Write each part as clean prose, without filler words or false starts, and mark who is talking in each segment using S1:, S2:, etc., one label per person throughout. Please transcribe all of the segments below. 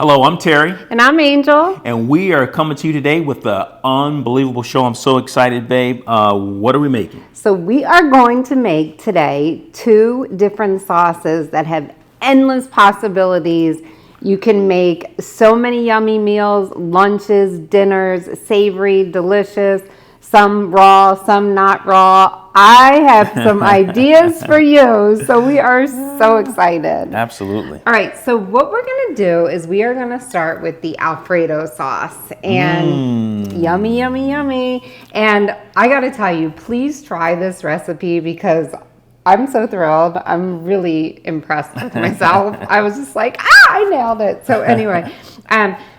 S1: Hello, I'm Terry.
S2: And I'm Angel.
S1: And we are coming to you today with the unbelievable show. I'm so excited, babe. What are we making?
S2: So we are going to make today 2 different sauces that have endless possibilities. You can make so many yummy meals, lunches, dinners, savory, delicious, some raw, some not raw. I have some ideas for you, so we are so excited.
S1: Absolutely.
S2: All right, so what we're going to do is we are going to start with the Alfredo sauce. And yummy, yummy, yummy. And I got to tell you, please try this recipe because I'm so thrilled. I'm really impressed with myself. I was just like, I nailed it. So anyway,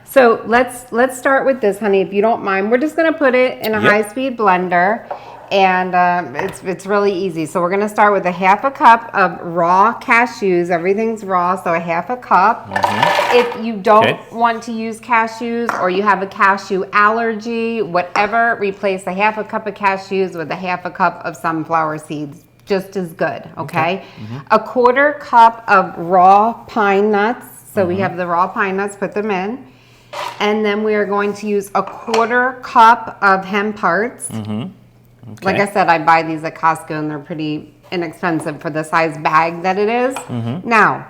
S2: so let's start with this, honey, if you don't mind. We're just going to put it in a high-speed blender. And it's really easy. So we're going to start with a 1/2 cup of raw cashews. Everything's raw, so a 1/2 cup. If you don't want to use cashews or you have a cashew allergy, whatever, replace a 1/2 cup of cashews with a 1/2 cup of sunflower seeds. Just as good, okay? A 1/4 cup of raw pine nuts. So we have the raw pine nuts, put them in. And then we are going to use a 1/4 cup of hemp hearts. Like I said, I buy these at Costco and they're pretty inexpensive for the size bag that it is. Now,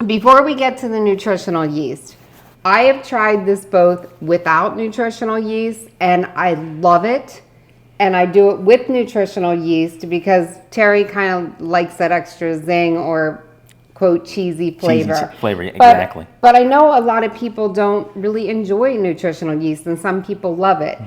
S2: before we get to the nutritional yeast, I have tried this both without nutritional yeast and I love it. And I do it with nutritional yeast because Terry kind of likes that extra zing or quote cheesy flavor.
S1: Cheesy flavor, exactly.
S2: But I know a lot of people don't really enjoy nutritional yeast and some people love it.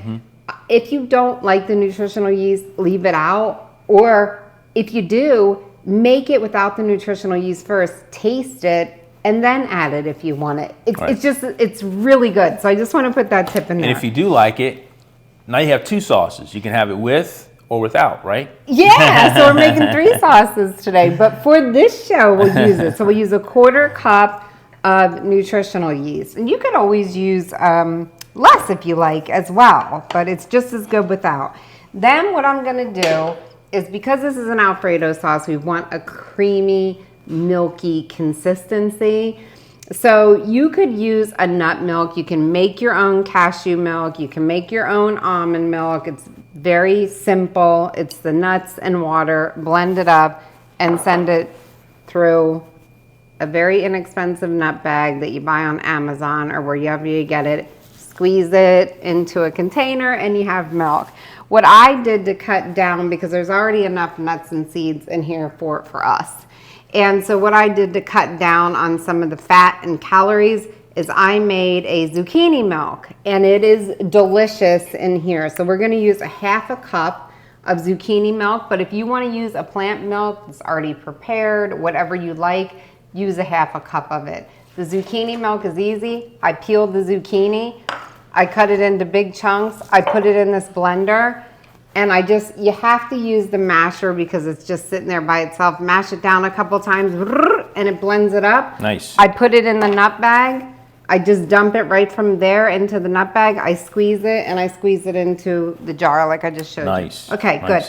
S2: If you don't like the nutritional yeast, leave it out. Or if you do, make it without the nutritional yeast first, taste it, and then add it if you want it. It's really good. So I just want to put that tip in there.
S1: And if you do like it, now you have 2 sauces. You can have it with or without, right?
S2: Yeah, so we're making 3 sauces today. But for this show, we'll use it. So we'll use a 1/4 cup of nutritional yeast. And you could always use less if you like as well, but it's just as good without. Then what I'm going to do is, because this is an Alfredo sauce, we want a creamy, milky consistency. So you could use a nut milk. You can make your own cashew milk. You can make your own almond milk. It's very simple. It's the nuts and water, blend it up and send it through a very inexpensive nut bag that you buy on Amazon or wherever you get it. Squeeze it into a container and you have milk. What I did to cut down, because there's already enough nuts and seeds in here for us. And so what I did to cut down on some of the fat and calories is I made a zucchini milk, and it is delicious in here. So we're gonna use a 1/2 cup of zucchini milk, but if you wanna use a plant milk that's already prepared, whatever you like, use a 1/2 cup of it. The zucchini milk is easy. I peeled the zucchini. I cut it into big chunks. I put it in this blender. And you have to use the masher because it's just sitting there by itself. Mash it down a couple times and it blends it up.
S1: Nice.
S2: I put it in the nut bag. I just dump it right from there into the nut bag. I squeeze it and I squeeze it into the jar like I just showed you. Okay, good.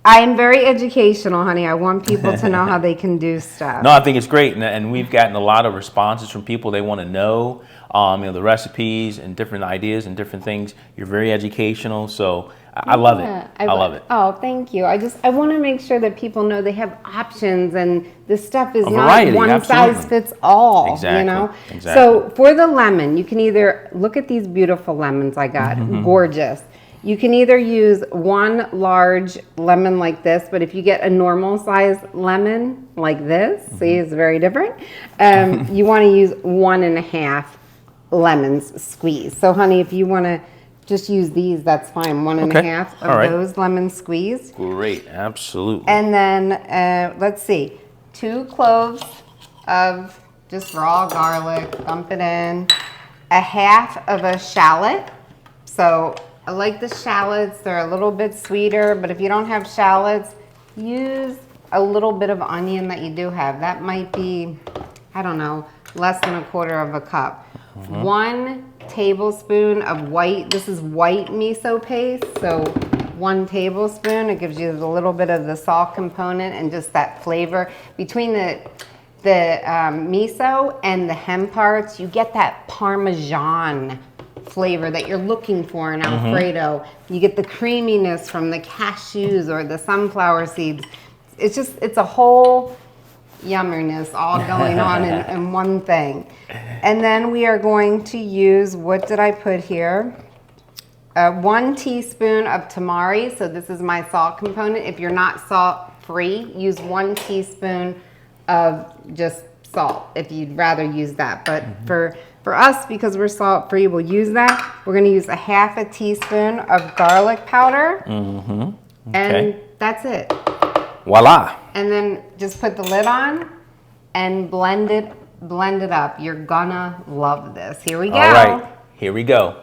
S2: I am very educational, honey. I want people to know how they can do stuff.
S1: No, I think it's great, and we've gotten a lot of responses from people. They want to know, the recipes and different ideas and different things. You're very educational, so I love it. I love it.
S2: Oh, thank you. I want to make sure that people know they have options, and this stuff is not one size fits all.
S1: Exactly.
S2: You know.
S1: Exactly.
S2: So for the lemon, you can either look at these beautiful lemons I got, gorgeous. You can either use 1 large lemon like this, but if you get a normal size lemon like this, see, it's very different. You want to use 1.5 lemons squeezed. So, honey, if you want to just use these, that's fine. 1.5 of those lemons squeezed.
S1: Great, absolutely.
S2: And then, let's see, 2 cloves of just raw garlic, dump it in. A 1/2 of a shallot. So I like the shallots. They're a little bit sweeter, but if you don't have shallots, use a little bit of onion that you do have. That might be, I don't know, less than a 1/4 cup. 1 tablespoon of this is white miso paste, so 1 tablespoon. It gives you a little bit of the salt component and just that flavor. Between the miso and the hemp parts, you get that Parmesan flavor that you're looking for in Alfredo. You get the creaminess from the cashews or the sunflower seeds. It's a whole yummerness all going on in one thing. And then we are going to use, what did I put here? 1 teaspoon of tamari. So this is my salt component. If you're not salt free, use 1 teaspoon of just salt if you'd rather use that. But for us, because we're salt free, we'll use that. We're going to use 1/2 teaspoon of garlic powder.
S1: Okay.
S2: And that's it.
S1: Voila.
S2: And then just put the lid on and blend it up. You're gonna love this. Here we go.
S1: All right, here we go.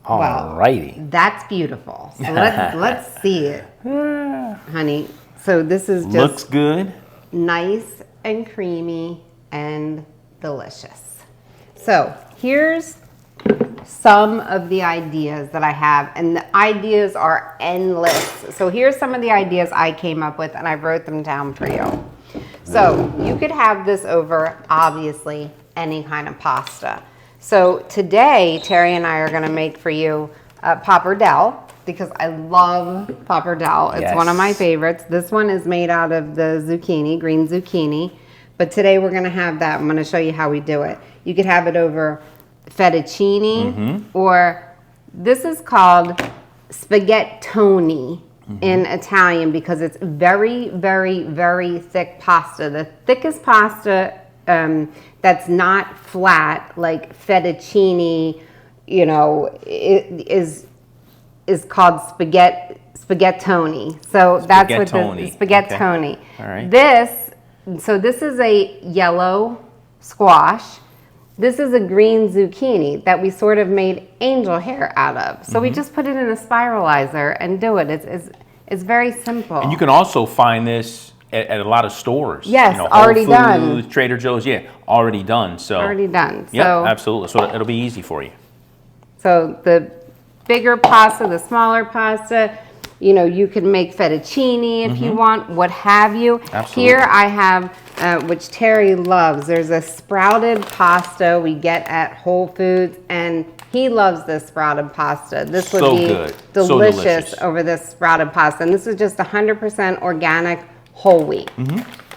S1: All righty.
S2: That's beautiful. So let's see it, honey. So this is just
S1: looks good.
S2: Nice and creamy and delicious. So here's some of the ideas that I have, and the ideas are endless. So here's some of the ideas I came up with, and I wrote them down for you. So you could have this over, obviously, any kind of pasta. So today, Terry and I are gonna make for you pappardelle, because I love pappardelle. It's one of my favorites. This one is made out of the zucchini, green zucchini. But today we're gonna have that. I'm gonna show you how we do it. You could have it over fettuccine, or this is called spaghettoni in Italian, because it's very, very, very thick pasta. The thickest pasta that's not flat, like fettuccine, you know, is called spaghettoni. So that's what the spaghettoni.
S1: Okay. All right.
S2: This is a yellow squash. This is a green zucchini that we sort of made angel hair out of. So we just put it in a spiralizer and do it. It's very simple.
S1: And you can also find this at a lot of stores.
S2: Yes,
S1: you know,
S2: already
S1: Whole
S2: done.
S1: Foods, Trader Joe's, already done. So
S2: already done.
S1: Yeah,
S2: So,
S1: absolutely. So it'll be easy for you.
S2: So the bigger pasta, the smaller pasta, you know, you can make fettuccine if you want, what have you.
S1: Absolutely.
S2: Here I have, which Terry loves, there's a sprouted pasta we get at Whole Foods, and he loves this sprouted pasta. This would
S1: So
S2: be
S1: good.
S2: delicious,
S1: So delicious
S2: over this sprouted pasta. And this is just 100% organic whole wheat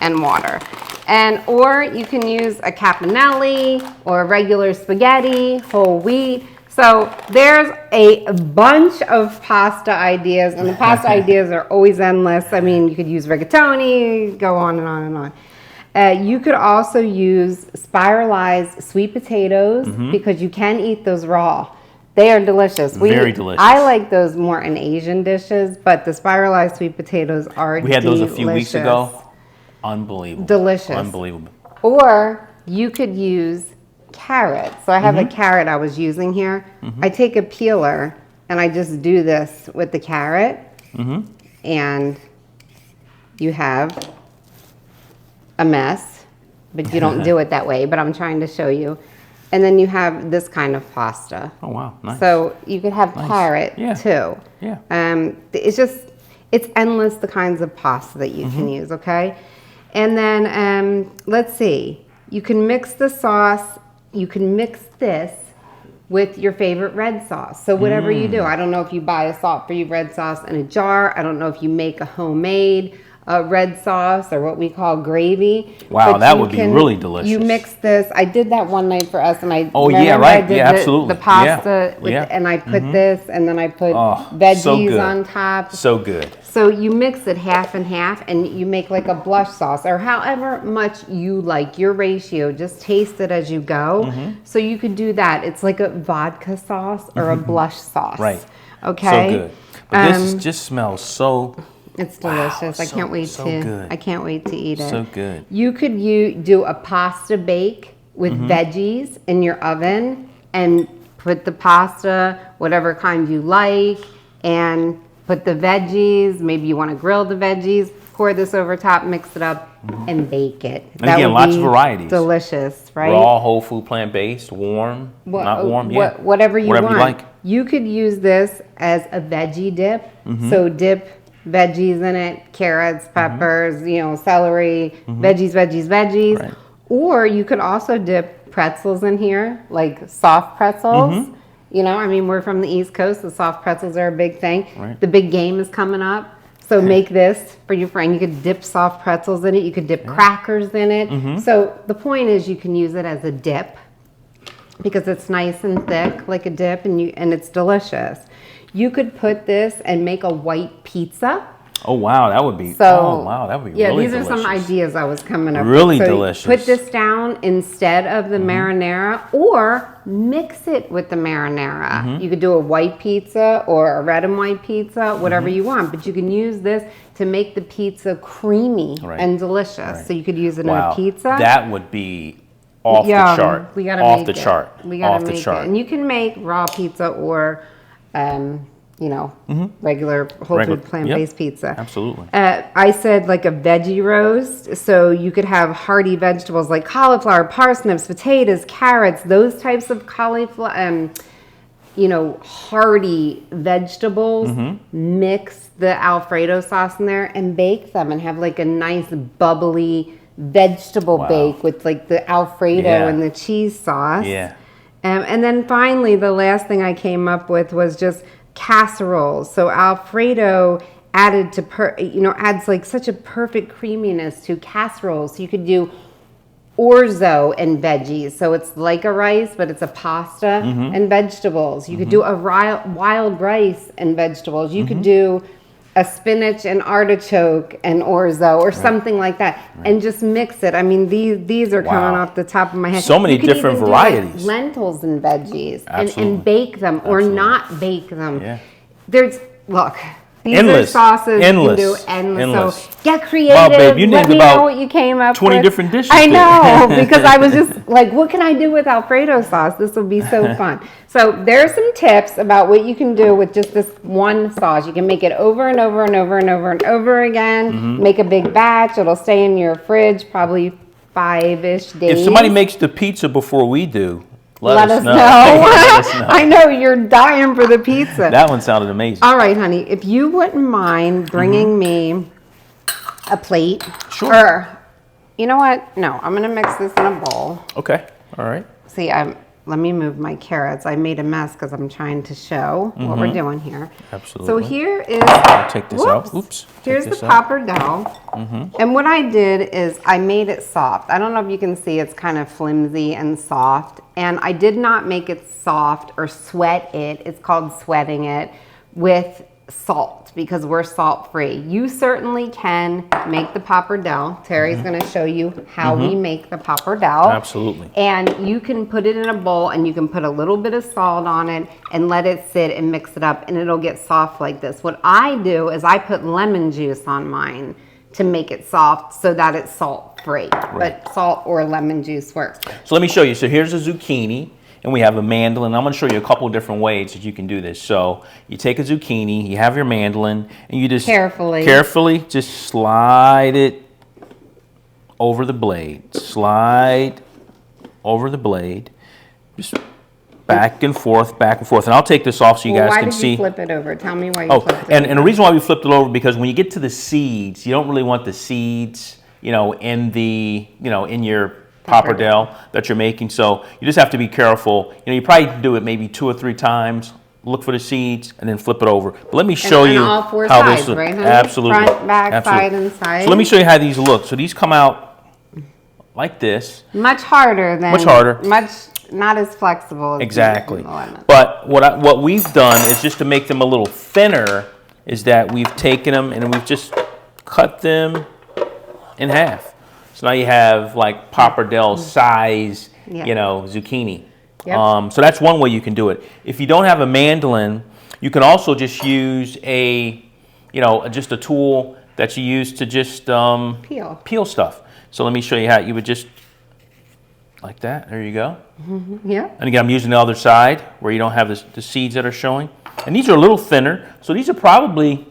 S2: and water. Or you can use a caponelli or regular spaghetti, whole wheat. So there's a bunch of pasta ideas, and the pasta ideas are always endless. I mean, you could use rigatoni, go on and on and on. You could also use spiralized sweet potatoes, because you can eat those raw. They are delicious.
S1: Very delicious.
S2: I like those more in Asian dishes, but the spiralized sweet potatoes are
S1: We had those a few weeks ago. Unbelievable.
S2: Delicious.
S1: Unbelievable.
S2: Or you could use carrot. So I have a carrot I was using here. I take a peeler and I just do this with the carrot, and you have a mess, but you don't do it that way, but I'm trying to show you. And then you have this kind of pasta.
S1: Oh, wow. Nice.
S2: So you could have carrot too.
S1: Yeah.
S2: It's endless, the kinds of pasta that you can use, okay? And then let's see. You can mix the sauce. You can mix this with your favorite red sauce. So whatever you do, I don't know if you buy a salt-free red sauce in a jar. I don't know if you make a homemade red sauce, or what we call gravy.
S1: Wow, that would be really delicious.
S2: You mix this. I did that one night for us, and I
S1: right.
S2: did
S1: Absolutely.
S2: the pasta with and I put this, and then I put veggies on top.
S1: So good.
S2: So you mix it half and half, and you make like a blush sauce, or however much you like, your ratio. Just taste it as you go. So you could do that. It's like a vodka sauce or a blush sauce.
S1: Right.
S2: Okay.
S1: So good. But this just smells so.
S2: It's delicious.
S1: Wow,
S2: I can't wait
S1: good.
S2: I can't wait to eat it.
S1: So good.
S2: You could do a pasta bake with veggies in your oven, and put the pasta, whatever kind you like, and put the veggies. Maybe you want to grill the veggies. Pour this over top, mix it up, and bake it.
S1: And again, lots of varieties.
S2: Delicious, right?
S1: Raw, whole food, plant-based, warm, not warm,
S2: whatever you want.
S1: You like.
S2: You could use this as a veggie dip. So dip veggies in it, carrots, peppers, you know, celery, veggies, veggies.
S1: Right.
S2: Or you could also dip pretzels in here, like soft pretzels. You know, I mean, we're from the East Coast. The soft pretzels are a big thing.
S1: Right.
S2: The big game is coming up. So make this for your friend. You could dip soft pretzels in it. You could dip crackers in it. So the point is you can use it as a dip because it's nice and thick like a dip and it's delicious. You could put this and make a white pizza.
S1: Oh wow, that would be.
S2: So,
S1: oh wow, that would be really delicious.
S2: Yeah, these are some ideas I was coming up
S1: really
S2: with. So
S1: delicious.
S2: Put this down instead of the marinara, or mix it with the marinara. You could do a white pizza or a red and white pizza, whatever you want. But you can use this to make the pizza creamy and delicious. So you could use it in a pizza.
S1: That would be off the chart.
S2: We gotta
S1: off
S2: make
S1: the
S2: it.
S1: chart.
S2: We gotta
S1: off
S2: make
S1: the chart.
S2: it. And you can make raw pizza or you know, regular whole food plant-based pizza.
S1: Absolutely.
S2: I said like a veggie roast, so you could have hearty vegetables like cauliflower, parsnips, potatoes, carrots, those types of cauliflower, you know, hearty vegetables. Mix the Alfredo sauce in there and bake them and have like a nice bubbly vegetable bake with like the Alfredo and the cheese sauce.
S1: Yeah.
S2: And then finally, the last thing I came up with was just casseroles. So Alfredo added to adds like such a perfect creaminess to casseroles. So you could do orzo and veggies. So it's like a rice, but it's a pasta and vegetables. You could do a wild rice and vegetables. You could do a spinach and artichoke and orzo or something like that, and just mix it. I mean, these are coming off the top of my head.
S1: So many
S2: you could
S1: different
S2: even do,
S1: varieties.
S2: like, lentils and veggies, and bake them or not bake them.
S1: Yeah.
S2: There's these
S1: endless.
S2: are sauces
S1: Endless.
S2: you can do endless. So get creative.
S1: Wow, babe, you
S2: Let
S1: named
S2: me
S1: about
S2: know what you came up
S1: 20
S2: with.
S1: different dishes.
S2: I know because I was just like, what can I do with Alfredo sauce? This will be so fun. So there are some tips about what you can do with just this one sauce. You can make it over and over and over and over and over again. Make a big batch. It'll stay in your fridge probably 5-ish days.
S1: If somebody makes the pizza before we do, let us know.
S2: Let us know. I know you're dying for the pizza.
S1: That one sounded amazing.
S2: All right, honey. If you wouldn't mind bringing me a plate.
S1: Sure.
S2: Or, you know what? No, I'm going to mix this in a bowl.
S1: Okay. All right.
S2: See, let me move my carrots. I made a mess because I'm trying to show what we're doing here.
S1: Absolutely.
S2: So here is,
S1: I'll take this out. Oops.
S2: Here's the pappardelle. And what I did is I made it soft. I don't know if you can see, it's kind of flimsy and soft. And I did not make it soft or sweat it. It's called sweating it with salt because we're salt free. You certainly can make the pappardelle. Terry's going to show you how we make the pappardelle.
S1: Absolutely.
S2: And you can put it in a bowl and you can put a little bit of salt on it and let it sit and mix it up and it'll get soft like this. What I do is I put lemon juice on mine to make it soft so that it's salt free. But salt or lemon juice works.
S1: So let me show you. So here's a zucchini. And we have a mandolin. I'm going to show you a couple different ways that you can do this. So you take a zucchini, you have your mandolin, and you just carefully just slide it over the blade. Slide over the blade. Just back and forth, back and forth. And I'll take this off so you guys can see.
S2: Why did you flip it over? Tell me why you flipped it over.
S1: And the reason why we flipped it over, because when you get to the seeds, you don't really want the seeds, in your pappardelle that you're making, so you just have to be careful. You probably can do it maybe 2 or 3 times. Look for the seeds and then flip it over. But let me show you
S2: all 4
S1: how
S2: sides,
S1: this looks.
S2: right, honey?
S1: Absolutely,
S2: front, back, side, and side.
S1: So let me show you how these look. So these come out like this.
S2: Much harder than.
S1: Much harder.
S2: Much not as flexible. As
S1: exactly. But what we've done is just to make them a little thinner. Is that we've taken them and we've just cut them in half. So now you have like pappardelle size, zucchini. Yep. So that's one way you can do it. If you don't have a mandolin, you can also just use just a tool that you use to just peel stuff. So let me show you how you would just like that. There you go.
S2: Yeah.
S1: And again, I'm using the other side where you don't have the seeds that are showing. And these are a little thinner, so these are probably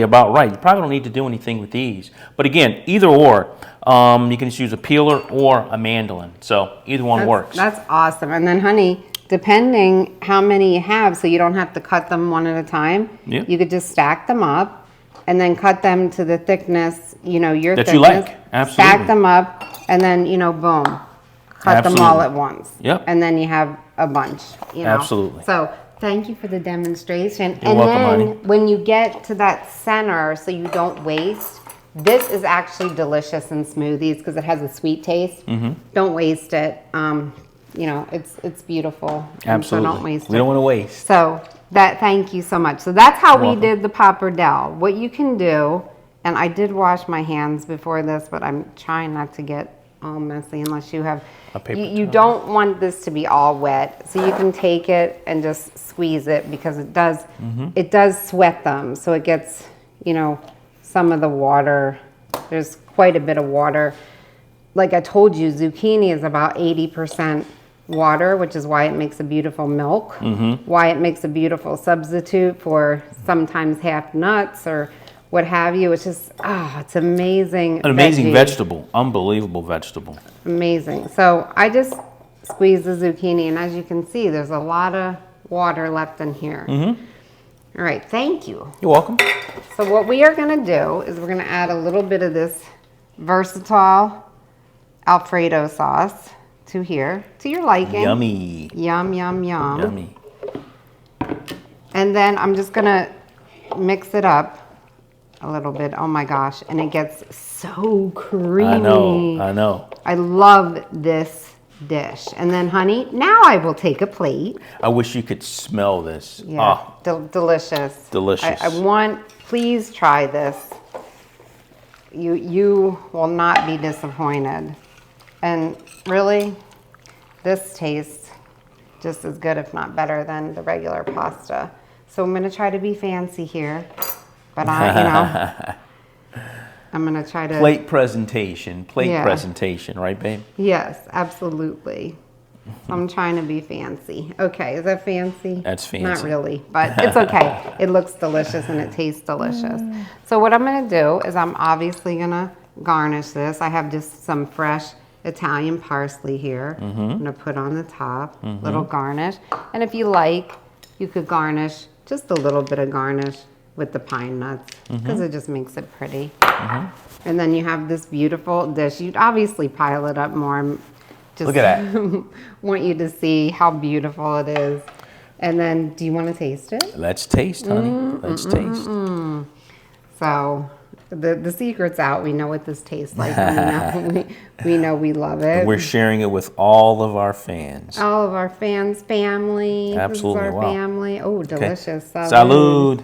S1: about right. You probably don't need to do anything with these. But again, either or, you can just use a peeler or a mandolin. So either one works.
S2: That's awesome. And then, honey, depending how many you have, so you don't have to cut them one at a time, you could just stack them up and then cut them to the thickness, your
S1: That
S2: thickness.
S1: you like. Absolutely.
S2: Stack them up, and then, boom. Cut them all at once.
S1: Yep.
S2: And then you have a bunch,
S1: Absolutely.
S2: So thank you for the demonstration.
S1: You're welcome,
S2: then
S1: honey.
S2: when you get to that center, so you don't waste, this is actually delicious in smoothies because it has a sweet taste. Don't waste it. It's beautiful.
S1: Absolutely.
S2: So don't waste it.
S1: We don't want to waste.
S2: So thank you so much. So that's how we did the pappardelle. What you can do, and I did wash my hands before this, but I'm trying not to get all messy unless you have,
S1: A paper
S2: you
S1: towel.
S2: don't want this to be all wet. So you can take it and just squeeze it because it does sweat them. So it gets, some of the water, there's quite a bit of water. Like I told you, zucchini is about 80% water, which is why it makes a beautiful milk, why it makes a beautiful substitute for sometimes half nuts or what have you. It's just, it's amazing.
S1: An amazing
S2: veggie.
S1: vegetable. Unbelievable vegetable.
S2: Amazing. So I just squeeze the zucchini, and as you can see, there's a lot of water left in here. All right, thank you.
S1: You're welcome.
S2: So what we are gonna do is we're gonna add a little bit of this versatile Alfredo sauce to here, to your liking.
S1: Yummy.
S2: Yum, yum, yum.
S1: Yummy.
S2: And then I'm just gonna mix it up a little bit. Oh my gosh, and it gets so creamy.
S1: I know.
S2: I love this dish. And then, honey, now I will take a plate.
S1: I wish you could smell this.
S2: Yeah, delicious.
S1: Delicious.
S2: I want, please try this. You will not be disappointed. And really, this tastes just as good, if not better, than the regular pasta. So I'm gonna try to be fancy here, but I'm gonna try to.
S1: Plate presentation,
S2: Yeah.
S1: right, babe?
S2: Yes, absolutely. I'm trying to be fancy. Okay, is that fancy?
S1: That's fancy.
S2: Not really, but it's okay. It looks delicious and it tastes delicious. So what I'm gonna do is I'm obviously gonna garnish this. I have just some fresh Italian parsley here. I'm gonna put on the top, little garnish. And if you like, you could garnish, just a little bit of garnish with the pine nuts because it just makes it pretty. And then you have this beautiful dish. You'd obviously pile it up more. I'm just
S1: Look at that.
S2: want you to see how beautiful it is. And then, do you want to taste it?
S1: Let's taste, honey. Let's taste.
S2: So, the secret's out. We know what this tastes like. We know we love it.
S1: And we're sharing it with all of our fans.
S2: All of our fans, family.
S1: Absolutely.
S2: This is our
S1: Wow.
S2: family. Oh, delicious.
S1: Okay. Salud.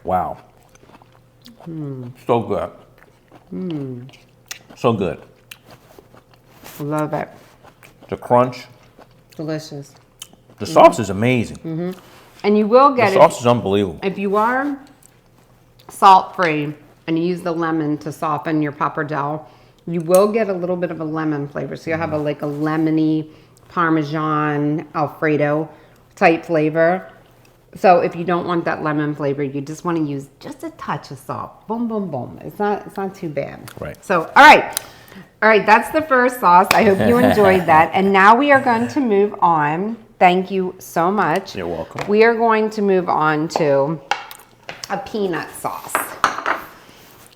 S1: Wow. So good. So good.
S2: Love it.
S1: The crunch.
S2: Delicious.
S1: The sauce is amazing.
S2: And you will get
S1: The sauce is unbelievable.
S2: if you are salt-free and you use the lemon to soften your pappardelle, you will get a little bit of a lemon flavor. So you'll have a lemony Parmesan Alfredo type flavor. So if you don't want that lemon flavor, you just want to use just a touch of salt. Boom, boom, boom. It's not too bad.
S1: Right.
S2: So, all right. All right, that's the first sauce. I hope you enjoyed that. And now we are going to move on. Thank you so much.
S1: You're welcome.
S2: We are going to move on to a peanut sauce.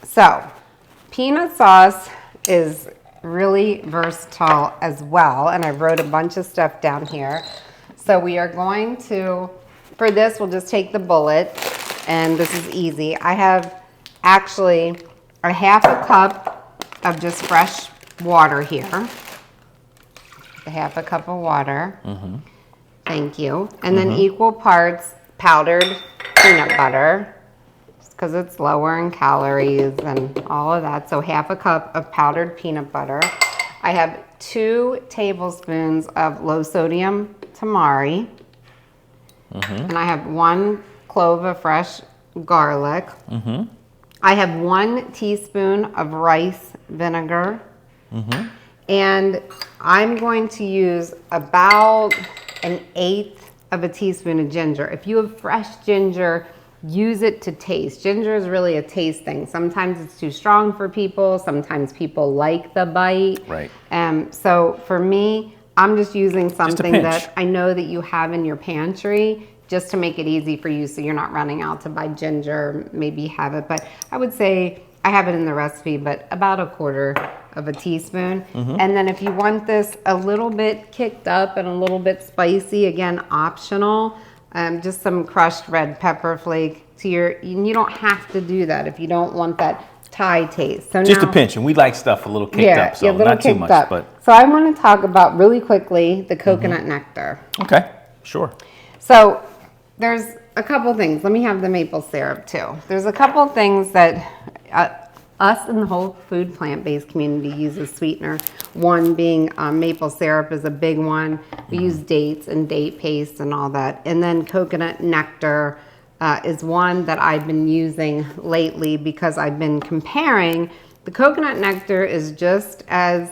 S2: So, peanut sauce is really versatile as well. And I wrote a bunch of stuff down here. So we are going to, for this, we'll just take the bullet. And this is easy. I have actually a half a cup of just fresh water here. A half a cup of water. Thank you. And then equal parts powdered peanut butter, because it's lower in calories and all of that. So half a cup of powdered peanut butter. I have 2 tablespoons of low sodium tamari. And I have 1 clove of fresh garlic. I have 1 teaspoon of rice vinegar. And I'm going to use about 1/8 of a teaspoon of ginger. If you have fresh ginger, use it to taste. Ginger is really a taste thing. Sometimes it's too strong for people. Sometimes people like the bite.
S1: Right.
S2: So for me, I'm just using something
S1: pinch.
S2: that I know that you have in your pantry just to make it easy for you so you're not running out to buy ginger, maybe have it. But I would say, I have it in the recipe, but about 1/4 of a teaspoon. And then if you want this a little bit kicked up and a little bit spicy, again, optional, just some crushed red pepper flake to you don't have to do that if you don't want that Thai taste. So
S1: just
S2: now,
S1: a pinch, and we like stuff a little kicked up, so not too much. But
S2: so I want to talk about really quickly the coconut nectar.
S1: Okay, sure.
S2: So there's a couple things. Let me have the maple syrup too. There's a couple things that us in the whole food plant-based community uses sweetener. One being maple syrup is a big one. We use dates and date paste and all that. And then coconut nectar is one that I've been using lately because I've been comparing. The coconut nectar is just as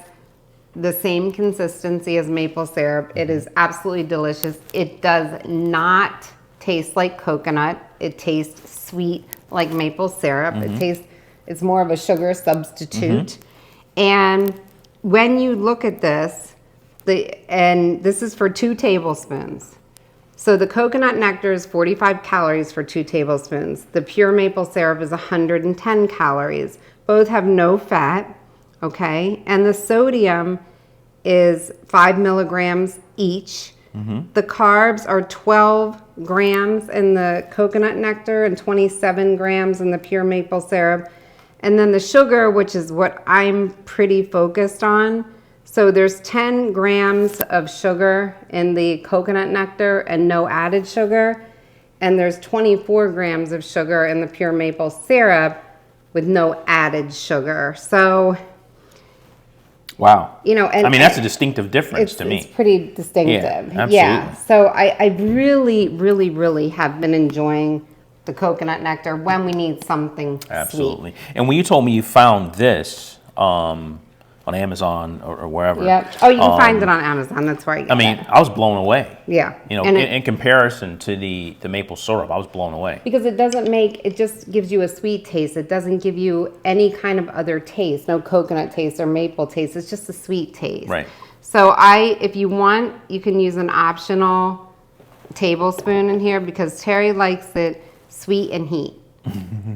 S2: the same consistency as maple syrup. It is absolutely delicious. It does not taste like coconut. It tastes sweet like maple syrup. It's more of a sugar substitute. And when you look at this, and this is for 2 tablespoons. So the coconut nectar is 45 calories for 2 tablespoons. The pure maple syrup is 110 calories. Both have no fat, okay? And the sodium is 5 milligrams each. The carbs are 12 grams in the coconut nectar and 27 grams in the pure maple syrup. And then the sugar, which is what I'm pretty focused on. So there's 10 grams of sugar in the coconut nectar and no added sugar. And there's 24 grams of sugar in the pure maple syrup with no added sugar. So,
S1: wow.
S2: And
S1: I mean, that's a distinctive difference to me.
S2: It's pretty distinctive.
S1: Yeah, absolutely.
S2: Yeah. So I really, really, really have been enjoying the coconut nectar when we need something
S1: Absolutely.
S2: sweet.
S1: And when you told me you found this on Amazon or wherever.
S2: Yep. Oh, you can find it on Amazon. That's where I get it.
S1: I was blown away.
S2: Yeah.
S1: In comparison to the maple syrup, I was blown away.
S2: Because it just gives you a sweet taste. It doesn't give you any kind of other taste, no coconut taste or maple taste. It's just a sweet taste.
S1: Right.
S2: So if you want, you can use an optional tablespoon in here because Terry likes it sweet and heat.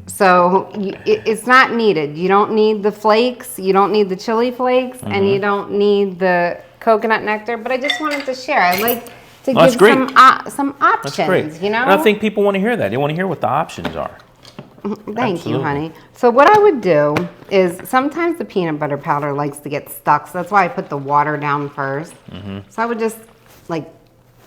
S2: So it's not needed. You don't need the flakes, you don't need the chili flakes, and you don't need the coconut nectar, but I just wanted to share. I like to give some options,
S1: That's great. And I think people want to hear that. They want to hear what the options are.
S2: Thank you, honey. So what I would do is sometimes the peanut butter powder likes to get stuck, so that's why I put the water down first. So I would just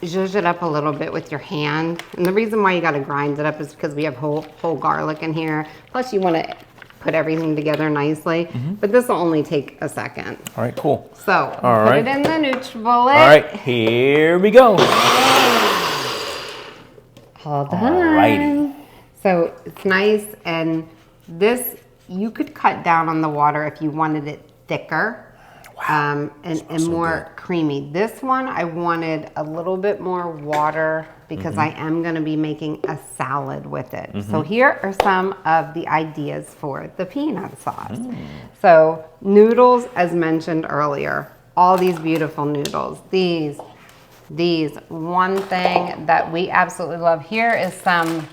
S2: zhuzh it up a little bit with your hand. And the reason why you got to grind it up is because we have whole garlic in here. Plus you want to put everything together nicely. But this will only take a second.
S1: All right, cool.
S2: So put it in the NutriBullet.
S1: All right, here we go.
S2: All done.
S1: Alrighty.
S2: So it's nice, and this, you could cut down on the water if you wanted it thicker.
S1: Wow.
S2: And more creamy. This one, I wanted a little bit more water because I am going to be making a salad with it. So here are some of the ideas for the peanut sauce. So noodles, as mentioned earlier, all these beautiful noodles. These, one thing that we absolutely love here is some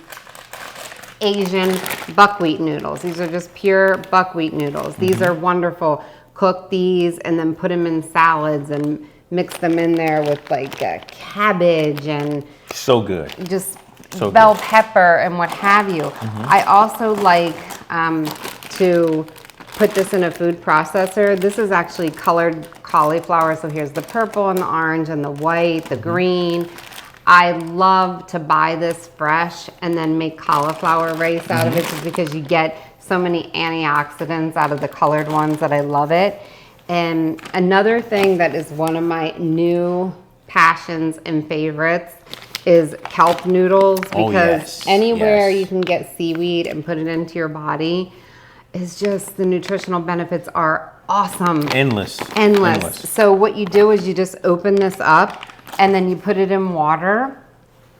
S2: Asian buckwheat noodles. These are just pure buckwheat noodles. These are wonderful. Cook these and then put them in salads and mix them in there with cabbage and
S1: so good.
S2: Just bell pepper and what have you. I also like to put this in a food processor. This is actually colored cauliflower. So here's the purple and the orange and the white, the green. I love to buy this fresh and then make cauliflower rice out of it just because you get so many antioxidants out of the colored ones that I love it. And another thing that is one of my new passions and favorites is kelp noodles, because anywhere you can get seaweed and put it into your body is just, the nutritional benefits are awesome.
S1: Endless.
S2: So what you do is you just open this up and then you put it in water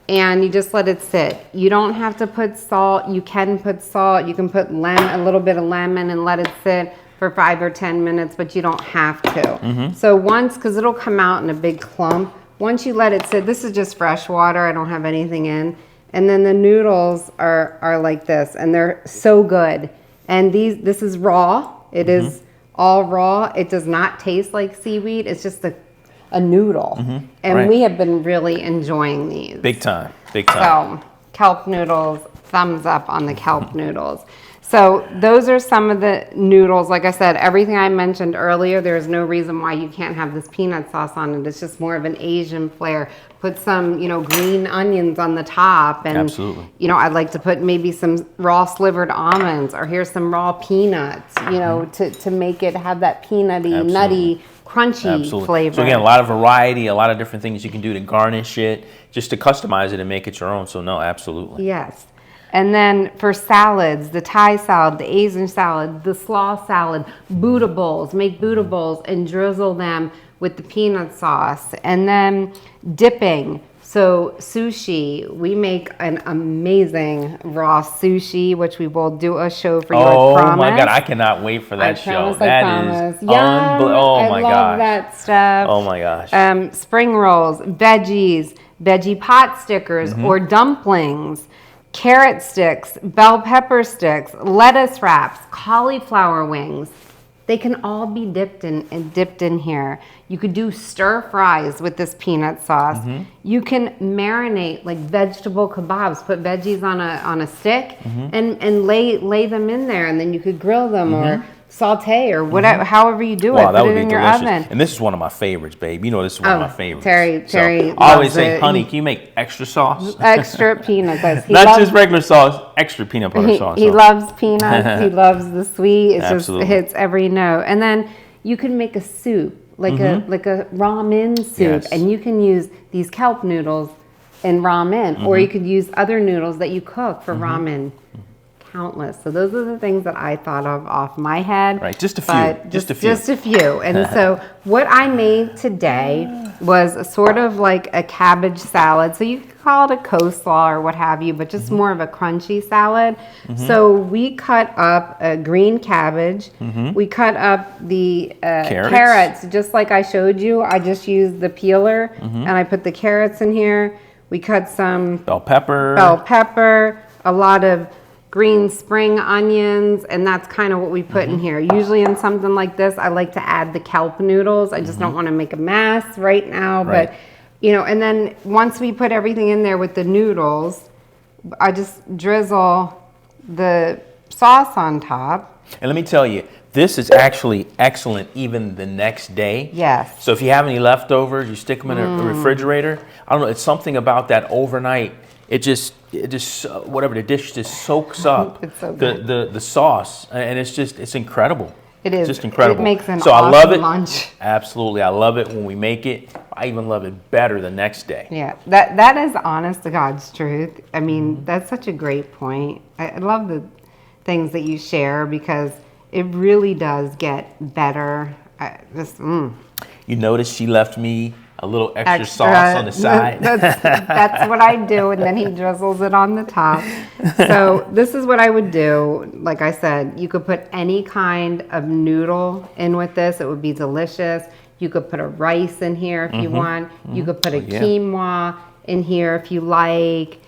S2: and you just let it sit. You don't have to put salt. You can put salt. You can put a little bit of lemon and let it sit for 5 or 10 minutes, but you don't have to. So once, because it'll come out in a big clump, once you let it sit, this is just fresh water. I don't have anything in. And then the noodles are like this, and they're so good. And this is raw. It is all raw. It does not taste like seaweed. It's just a noodle. And we have been really enjoying these.
S1: Big time, big time.
S2: So kelp noodles, thumbs up on the kelp noodles. So those are some of the noodles. Like I said, everything I mentioned earlier, there's no reason why you can't have this peanut sauce on it. It's just more of an Asian flair. Put some, green onions on the top. And,
S1: Absolutely.
S2: I'd like to put maybe some raw slivered almonds, or here's some raw peanuts, to make it have that peanutty, nutty, crunchy flavor.
S1: So again, a lot of variety, a lot of different things you can do to garnish it, just to customize it and make it your own. So no, absolutely.
S2: Yes. And then for salads, the Thai salad, the Asian salad, the slaw salad, Buddha bowls, make Buddha bowls and drizzle them with the peanut sauce. And then dipping. So sushi, we make an amazing raw sushi, which we will do a show for you.
S1: Oh
S2: I promise.
S1: My God, I cannot wait for that show.
S2: I promise.
S1: Is unbelievable. Oh my gosh.
S2: I love that stuff.
S1: Oh my gosh.
S2: Spring rolls, veggies, veggie pot stickers or dumplings, carrot sticks, bell pepper sticks, lettuce wraps, cauliflower wings. They can all be dipped in here. You could do stir fries with this peanut sauce. You can marinate like vegetable kebabs. Put veggies on a stick and lay them in there, and then you could grill them or saute or whatever, however you do it.
S1: That
S2: put
S1: would
S2: it in
S1: be
S2: your
S1: delicious.
S2: oven.
S1: And this is one of my favorites, babe. You know this is one of my favorites.
S2: Terry
S1: I always
S2: loves
S1: say,
S2: it.
S1: honey, can you make extra sauce?
S2: Extra peanut sauce.
S1: Not just regular sauce, extra peanut butter sauce.
S2: He loves peanuts. He loves the sweet. It just
S1: Absolutely.
S2: hits every note. And then you can make a soup, like a ramen soup,
S1: Yes.
S2: and you can use these kelp noodles in ramen, or you could use other noodles that you cook for ramen. Countless. So those are the things that I thought of off my head.
S1: Right, just a few.
S2: But
S1: Just a few.
S2: Just a few. And so what I made today was sort of like a cabbage salad. So you could call it a coleslaw or what have you, but just more of a crunchy salad. So we cut up a green cabbage. We cut up the carrots, just like I showed you. I just used the peeler and I put the carrots in here. We cut some
S1: Bell pepper,
S2: a lot of green spring onions, and that's kind of what we put in here. Usually in something like this, I like to add the kelp noodles. I just don't want to make a mess right now, but and then once we put everything in there with the noodles, I just drizzle the sauce on top.
S1: And let me tell you, this is actually excellent even the next day.
S2: Yes.
S1: So if you have any leftovers, you stick them in a refrigerator. I don't know, it's something about that overnight. It just whatever, the dish just soaks up
S2: It's so good.
S1: the sauce, and it's incredible.
S2: It is.
S1: It's just incredible.
S2: It makes an
S1: I
S2: awesome
S1: love it.
S2: lunch.
S1: Absolutely, I love it when we make it. I even love it better the next day.
S2: Yeah, that is honest to God's truth. I mean, that's such a great point. I love the things that you share because it really does get better.
S1: You notice she left me a little extra sauce on the side.
S2: That's what I do, and then he drizzles it on the top. So this is what I would do. Like I said, you could put any kind of noodle in with this. It would be delicious. You could put a rice in here if you want. You could put a quinoa in here if you like.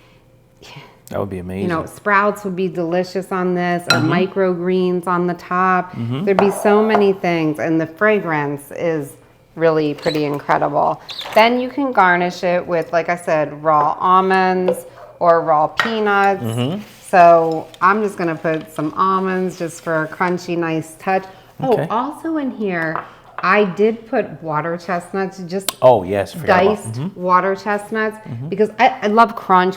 S1: That would be amazing.
S2: Sprouts would be delicious on this, or microgreens on the top. There'd be so many things, and the fragrance is really pretty incredible. Then you can garnish it with, like I said, raw almonds or raw peanuts. So I'm just gonna put some almonds just for a crunchy, nice touch.
S1: Okay.
S2: Oh, also in here, I did put water chestnuts, just
S1: diced
S2: water chestnuts, because I love crunch.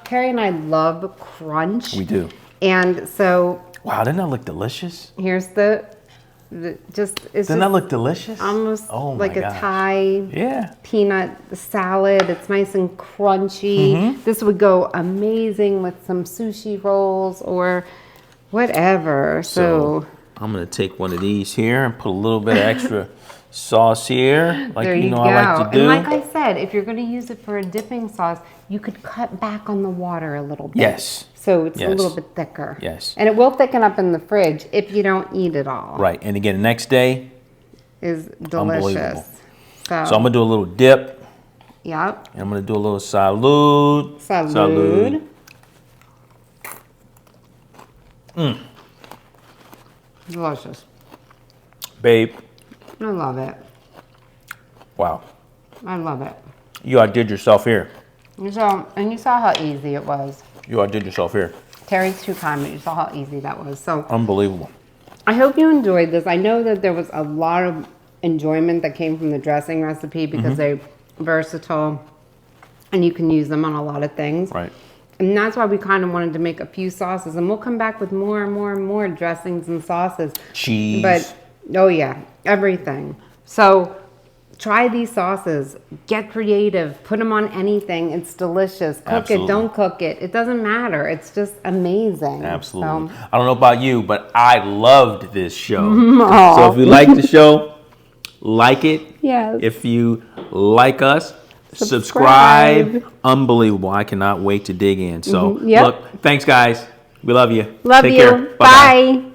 S2: Terry and I love crunch.
S1: We do.
S2: And so.
S1: Wow, doesn't that look delicious?
S2: Here's
S1: Doesn't that look delicious?
S2: Almost like a
S1: gosh.
S2: Thai peanut salad. It's nice and crunchy. This would go amazing with some sushi rolls or whatever. So
S1: I'm gonna take one of these here and put a little bit of extra sauce here, like
S2: there you go.
S1: I like to do.
S2: And like I said, if you're gonna use it for a dipping sauce, you could cut back on the water a little bit.
S1: Yes.
S2: So it's a little bit thicker.
S1: Yes.
S2: And it will thicken up in the fridge if you don't eat it all.
S1: Right. And again, the next day
S2: is delicious.
S1: So I'm gonna do a little dip.
S2: Yep.
S1: And I'm going to do a little salud.
S2: Salud. Delicious.
S1: Babe.
S2: I love it.
S1: Wow.
S2: I love it.
S1: You outdid yourself here.
S2: You saw how easy it was.
S1: You outdid yourself here.
S2: Terry's too kind, but you saw how easy that was. So
S1: Unbelievable.
S2: I hope you enjoyed this. I know that there was a lot of enjoyment that came from the dressing recipe because they're versatile and you can use them on a lot of things.
S1: Right.
S2: And that's why we kind of wanted to make a few sauces, and we'll come back with more and more and more dressings and sauces.
S1: Cheese.
S2: But, oh yeah, everything. So try these sauces, get creative, put them on anything. It's delicious. Cook
S1: Absolutely.
S2: it, don't cook it. It doesn't matter. It's just amazing.
S1: Absolutely.
S2: So,
S1: I don't know about you, but I loved this show.
S2: Aw.
S1: So if you like the show, like it.
S2: Yes.
S1: If you like us, subscribe. Unbelievable. I cannot wait to dig in. So
S2: Yep.
S1: look, thanks guys. We love you.
S2: Love
S1: Take
S2: you.
S1: care. Bye-bye.
S2: Bye.